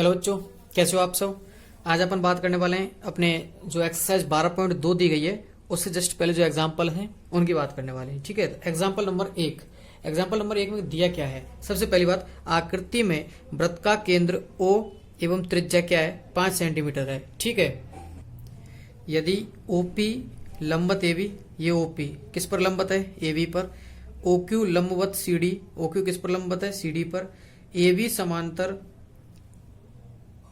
Hello बच्चों, कैसे हो आप सब। आज अपन बात करने वाले हैं अपने जो एक्सरसाइज 12.2 दी गई है उससे जस्ट पहले जो एग्जाम्पल हैं उनकी बात करने वाले हैं। ठीक है, एग्जाम्पल नंबर एक में दिया क्या है। सबसे पहली बात, आकृति में वृत्त का केंद्र O एवं त्रिज्या क्या है 5 सेंटीमीटर है। ठीक है, यदि OP लंबत AB, ये OP किस पर लंबत है AB पर, OQ लंबवत CD, OQ किस पर लंबत है CD पर, AB समांतर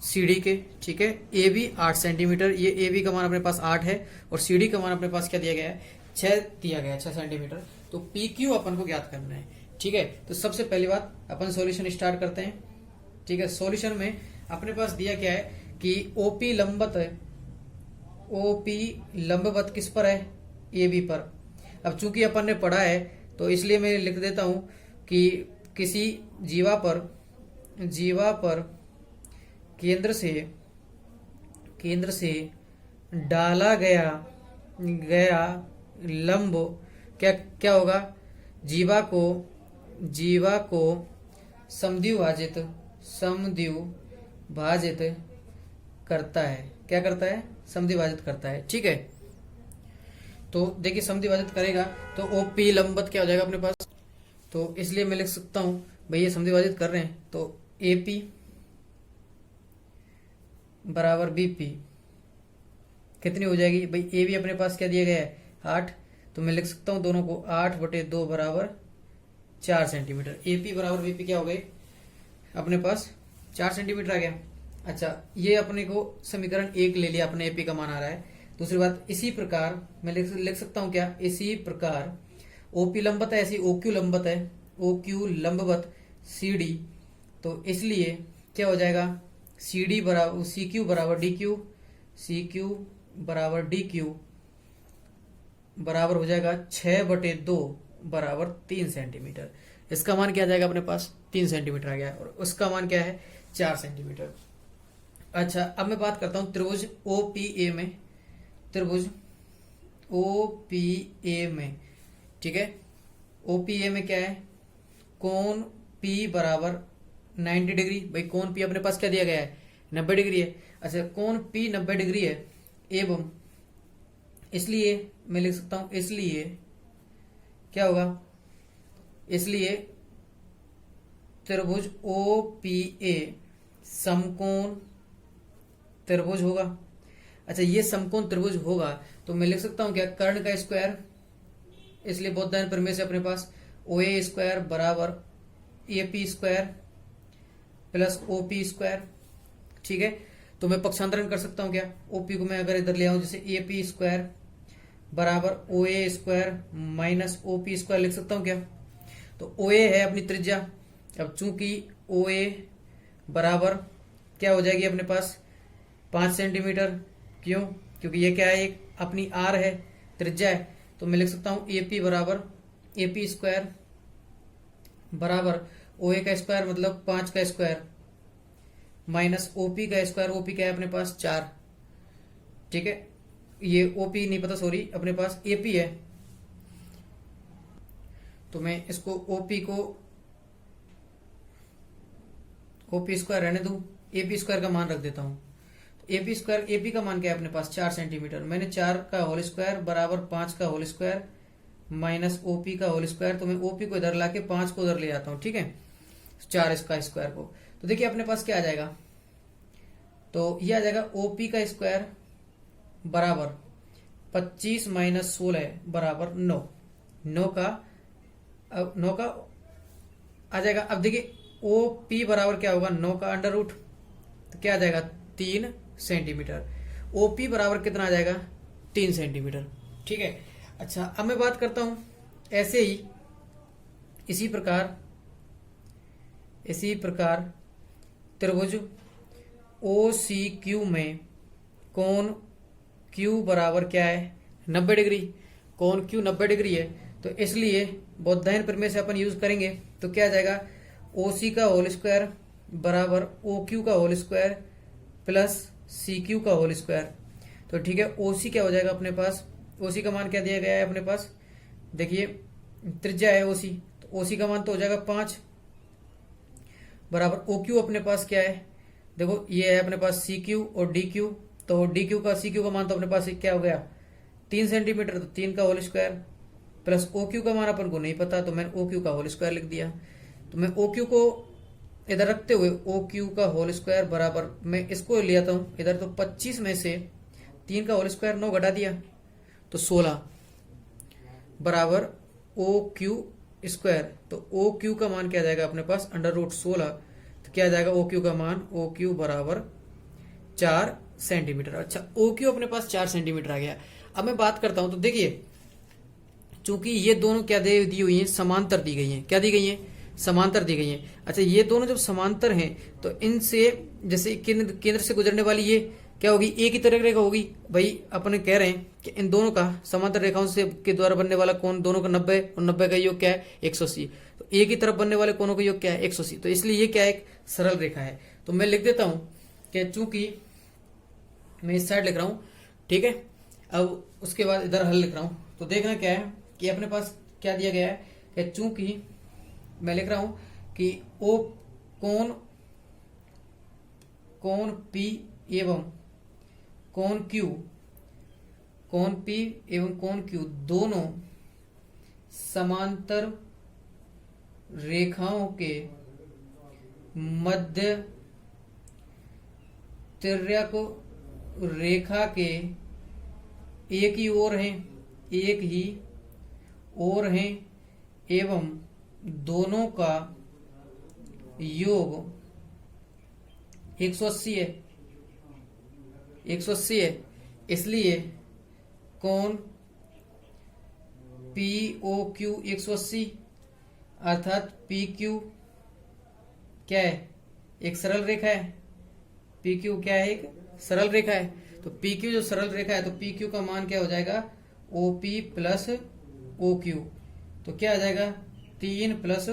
CD के। ठीक है, AB 8 सेंटीमीटर, ये AB का मान अपने पास 8 है और CD का मान अपने पास क्या दिया गया है 6 दिया गया है, 6 सेंटीमीटर। तो PQ अपन को ज्ञात करना है। ठीक है, तो सबसे पहली बात अपन सॉल्यूशन स्टार्ट करते हैं। ठीक है, सॉल्यूशन में अपने पास दिया क्या है कि OP लंबवत है, OP लंबवत किस पर है AB पर। अब चूंकि अपन ने पढ़ा है तो इसलिए मैं लिख देता हूं कि किसी जीवा पर केंद्र से डाला गया लंब क्या होगा, जीवा को समद्विभाजित करता है। क्या करता है, समद्विभाजित करता है। ठीक है, तो देखिए समद्विभाजित करेगा तो OP लंबवत क्या हो जाएगा अपने पास, तो इसलिए मैं लिख सकता हूं भाई ये समद्विभाजित कर रहे हैं तो AP बराबर BP कितनी हो जाएगी भाई, AB अपने पास क्या दिया गया है 8, तो मैं लिख सकता हूं दोनों को 8/2 बराबर 4 सेंटीमीटर। AP बराबर BP क्या हो गए अपने पास 4 सेंटीमीटर आ गया। अच्छा, ये अपने को समीकरण 1 ले लिया अपने, AP का मान आ रहा है। दूसरी बात, इसी प्रकार मैं लिख सकता हूं क्या, इसी प्रकार OP लंबवत है, ऐसी OQ लंबवत है, OQ लंबवत CD, तो इसलिए क्या हो जाएगा CD बराबर CQ बराबर DQ, CQ बराबर DQ बराबर हो जाएगा 6/2 बराबर 3 सेंटीमीटर। इसका मान क्या आ जाएगा अपने पास 3 सेंटीमीटर आ गया और उसका मान क्या है 4 सेंटीमीटर। अच्छा, अब मैं बात करता हूं त्रिभुज OPA में, त्रिभुज OPA में। ठीक है, OPA में क्या है, कोण P बराबर 90 डिग्री। भाई कोण P अपने पास क्या दिया गया है 90 डिग्री है। अच्छा, कोण P 90 डिग्री है एवं इसलिए मैं लिख सकता हूं, इसलिए क्या होगा, इसलिए त्रिभुज OPA समकोण त्रिभुज होगा। अच्छा, ये समकोण त्रिभुज होगा तो मैं लिख सकता हूं क्या, कर्ण का स्क्वायर, इसलिए बोधायन प्रमेय से अपने पास OA स्क्वायर बराबर AP square plus OP square. ठीक है, तो मैं पक्षांतरण कर सकता हूं क्या, OP को मैं अगर इधर ले आऊं जैसे AP स्क्वायर बराबर OA square minus OP square लिख सकता हूं क्या, तो OA है अपनी त्रिज्या। अब चूंकि OA बराबर क्या हो जाएगी अपने पास 5 सेंटीमीटर, क्यों, क्योंकि ये क्या है एक अपनी R है, त्रिज्या है, तो मैं लिख सकता हूं AP बराबर AP स्क्वायर बराबर OA का स्क्वायर मतलब 5 का स्क्वायर माइनस OP का स्क्वायर, OP क्या है अपने पास 4। ठीक है, ये OP नहीं पता, सॉरी, अपने पास AP है, तो मैं इसको OP स्क्वायर रहने दूं, AP स्क्वायर का मान रख देता हूं। AP स्क्वायर, AP का मान क्या है अपने पास 4 सेंटीमीटर, मैंने 4 का होल स्क्वायर बराबर 5 का होल स्क्वायर माइनस OP का होल स्क्वायर, तो मैं OP को इधर लाके 5 को उधर ले आता हूं। ठीक है, 4 इसका स्क्वायर को, तो देखिए अपने पास क्या आ जाएगा, तो ये आ जाएगा OP का स्क्वायर बराबर 25 माइनस 16 बराबर 9, 9 का आ जाएगा। अब देखिए OP बराबर क्या होगा 9 का अंडर रूट, तो क्या आ जाएगा 3 सेंटीमीटर। OP बराबर कितना आ जाएगा 3 सेंटीमीटर। ठीक है, अच्छा अब मैं बात करता हूं ऐसे ही इसी प्रकार त्रिभुज OCQ में कोण Q बराबर क्या है 90 डिग्री, कोण Q 90 डिग्री है, तो इसलिए बोधायन प्रमेय से अपन यूज करेंगे तो क्या आ जाएगा OC का होल स्क्वायर बराबर OQ का होल स्क्वायर प्लस CQ का होल स्क्वायर। तो ठीक है, OC क्या हो जाएगा अपने पास, OC का मान क्या दिया गया है अपने पास, देखिए त्रिज्या है OC, तो OC का मान तो हो जाएगा 5 बराबर OQ अपने पास क्या है देखो ये है अपने पास सी क्यू और डी क्यू, तो डी क्यू का सी क्यू का मान तो अपने पास क्या हो गया 3 सेंटीमीटर, तो 3 का whole square plus O Q का मान अपन को नहीं पता तो मैंने ओ क्यू का होल स्क्वायर लिख दिया। तो मैं ओ क्यू को इधर रखते हुए ओ क्यू का होल स्क्वायर बराबर मैं इसको ले आता हूं इधर, तो 25 में से 3 का होल स्क्वायर 9 घटा दिया तो 16 बराबर ओ क्यू स्क्वायर। तो ओ क्यू का मान क्या आ जाएगा अपने पास √16, तो क्या आ जाएगा ओ क्यू का मान, ओ क्यू बराबर 4 सेंटीमीटर। अच्छा ओ क्यू अपने पास 4 सेंटीमीटर आ गया। अब मैं बात करता हूं, तो देखिए चूंकि ये दोनों क्या दे दी हुई है, समांतर दी गई है, क्या दी गई है, समांतर दी गई है। अच्छा ये दोनों जब समांतर हैं तो इनसे जैसे केंद्र से गुजरने वाली ये क्या होगी, एक ही तरह रेखा होगी। भाई अपन कह रहे हैं कि इन दोनों का समांतर रेखाओं से के द्वारा बनने वाला कोण दोनों का 90 और 90 का योग क्या है 180, तो एक ही तरफ बनने वाले कोणों का योग क्या है 180, तो इसलिए ये क्या है एक सरल रेखा है। तो मैं लिख देता हूं कि चूंकि मैं इस साइड लिख रहा हूं, ठीक है। अब उसके बाद इधर हल लिख रहा हूं, तो देखना क्या है कि अपने पास क्या दिया गया है कि चूंकि मैं लिख रहा हूं कि ओ कोण पी एवं कोण क्यू, कोण पी एवं कोण क्यू दोनों समांतर रेखाओं के मध्य तिर्यक रेखा के एक ही ओर हैं, एक ही ओर हैं एवं दोनों का योग 180 है, 180 है। इसलिए कोण पी ओ क्यू 180 अर्थात पी क्यू क्या है एक सरल रेखा है, पी क्यू क्या है एक सरल रेखा है। तो पी क्यू जो सरल रेखा है तो पी क्यू का मान क्या हो जाएगा O P plus O Q, तो क्या आ जाएगा 3 प्लस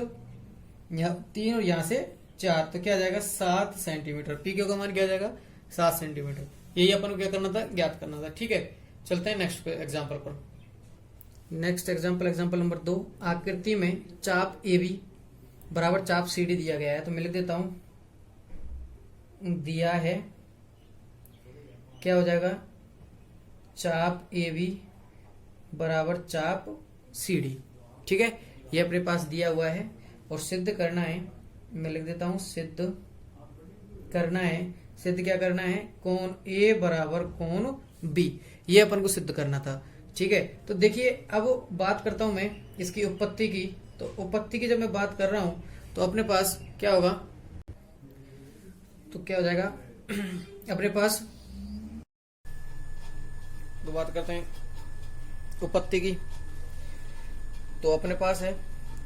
3 और यहां से 4, तो क्या आ जाएगा 7 सेंटीमीटर। पी क्यू का मान क्या आ जाएगा 7 सेंटीमीटर। यही अपन को क्या करना था, ज्ञात करना था। ठीक है, चलते हैं नेक्स्ट एग्जाम्पल पर। Next example number 2। आकृति में चाप ए बी बराबर चाप सी डी दिया गया है, तो मैं लिख देता हूं दिया है क्या हो जाएगा चाप ए बी बराबर चाप सी डी। ठीक है, ये अपने पास दिया हुआ है और सिद्ध करना है। मैं लिख देता हूं सिद्ध करना है। सिद्ध क्या करना है, कोण ए बराबर कोण बी, ये अपन को सिद्ध करना था। ठीक है, तो देखिए अब बात करता हूं मैं इसकी उत्पत्ति की। तो उत्पत्ति की जब मैं बात कर रहा हूं तो अपने पास क्या होगा, तो क्या हो जाएगा अपने पास, तो बात करते हैं उत्पत्ति की। तो अपने पास है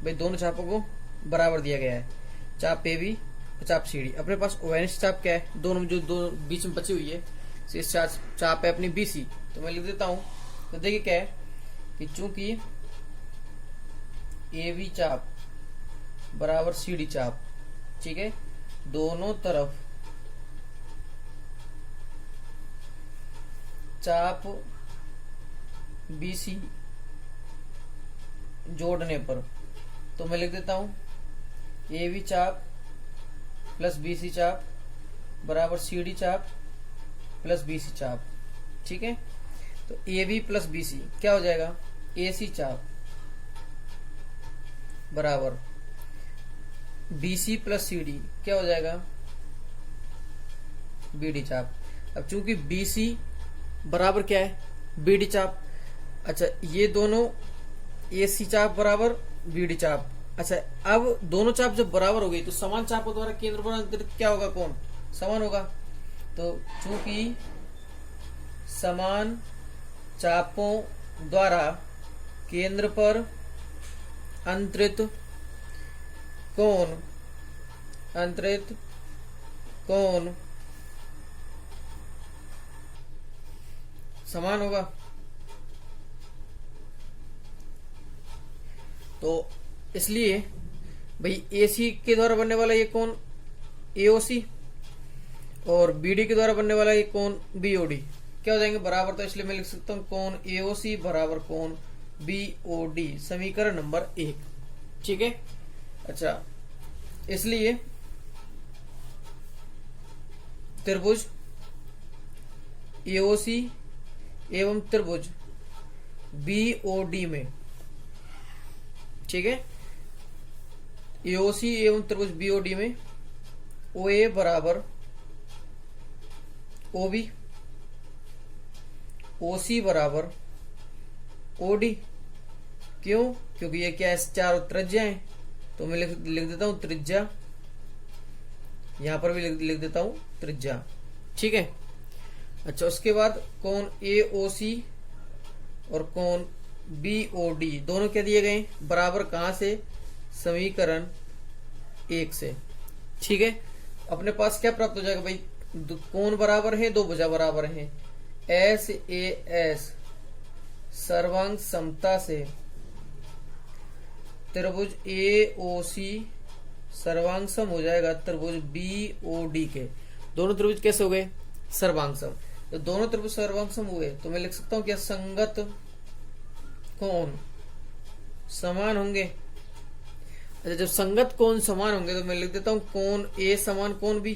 भाई दोनों चापों को बराबर दिया गया है, चाप ए बी और चाप सी डी। अपने पास ओवेनिस्ट चाप क्या है, दोनों जो दो बीच में बची हुई है इस चाप है अपनी बी सी। तो मैं लिख देता हूं, तो देखिए क्या है कि चूंकि ए बी चाप बराबर सी डी चाप, ठीक है, दोनों तरफ चाप बी सी जोड़ने पर, तो मैं लिख देता हूं ए बी चाप प्लस बी सी चाप बराबर सी डी चाप प्लस बी सी चाप। ठीक है, तो A B plus B C क्या हो जाएगा ए सी चाप बराबर B C plus C D क्या हो जाएगा बी डी चाप। अब चूंकि बी सी बराबर क्या है बी डी चाप, अच्छा ये दोनों ए सी चाप बराबर बी डी चाप। अच्छा अब दोनों चाप जब बराबर हो गई तो समान चापों द्वारा केंद्र पर अंतरित क्या होगा, कौन समान होगा। तो चूंकि समान चापों द्वारा केंद्र पर अंतरित कोण समान होगा, तो इसलिए भाई AC के द्वारा बनने वाला ये कोण AOC और BD के द्वारा बनने वाला ये कोण BOD क्या हो जाएंगे बराबर। तो इसलिए मैं लिख सकता हूं कोण AOC बराबर कोण BOD, समीकरण नंबर 1। ठीक है, अच्छा इसलिए त्रिभुज एओसी एवं त्रिभुज बीओडी में, ठीक है, एओसी एवं त्रिभुज बीओडी में ओए बराबर ओबी, ओसी बराबर ओडी। क्यों? क्योंकि ये क्या है, चारों त्रिज्या है, तो मैं लिख देता हूं त्रिज्या, यहां पर भी लिख देता हूं त्रिज्या, ठीक है। अच्छा, उसके बाद कोण एओसी और कोण बीओडी दोनों क्या दिए गए, बराबर कहां से, समीकरण 1 से, ठीक है। अपने पास क्या प्राप्त हो जाएगा भाई, कोण बराबर है, दो भुजा बराबर है, एस ए एस सर्वांग समता से त्रिभुज ए ओ सी सर्वांग सम हो जाएगा त्रिभुज बी ओ डी के। दोनों त्रिभुज कैसे हो गए, सर्वांग सम। तो दोनों त्रिभुज सर्वांग सम हुए तो मैं लिख सकता हूं क्या, संगत कोण समान होंगे। अच्छा, जब संगत कोण समान होंगे तो मैं लिख देता हूं कोण ए समान कोण बी,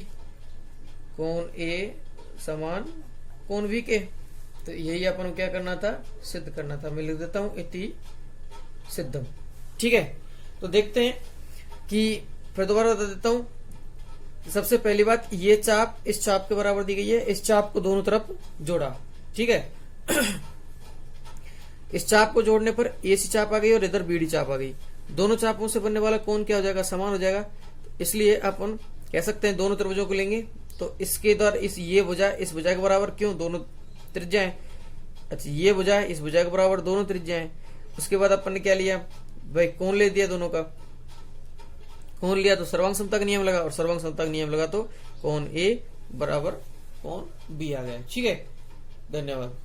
कोण ए समान कोण बी के। तो यही अपन को क्या करना था, सिद्ध करना था। मैं लिख देता हूं इति सिद्धम, ठीक है। तो देखते हैं कि फिर दोबारा बता देता हूं। सबसे पहली बात, ये चाप इस चाप के बराबर दी गई है, इस चाप को दोनों तरफ जोड़ा, ठीक है। इस चाप को जोड़ने पर एसी चाप आ गई और इधर बीडी चाप आ गई। दोनों चापों से बनने वाला कोण क्या हो जाएगा, समान हो जाएगा। इसलिए अपन कह सकते हैं दोनों त्रिभुजों को लेंगे तो इसके द्वारा इस ये भुजा इस भुजा के बराबर, क्यों, दोनों त्रिज्या है। अच्छा, ये भुजा है इस भुजा के बराबर, दोनों त्रिज्या है। उसके बाद अपन ने क्या लिया भाई, कोण ले दिया, दोनों का कोण लिया तो सर्वांग समता का नियम लगा, और सर्वांग समता का नियम लगा तो कोण ए बराबर कोण बी आ गया, ठीक है। धन्यवाद।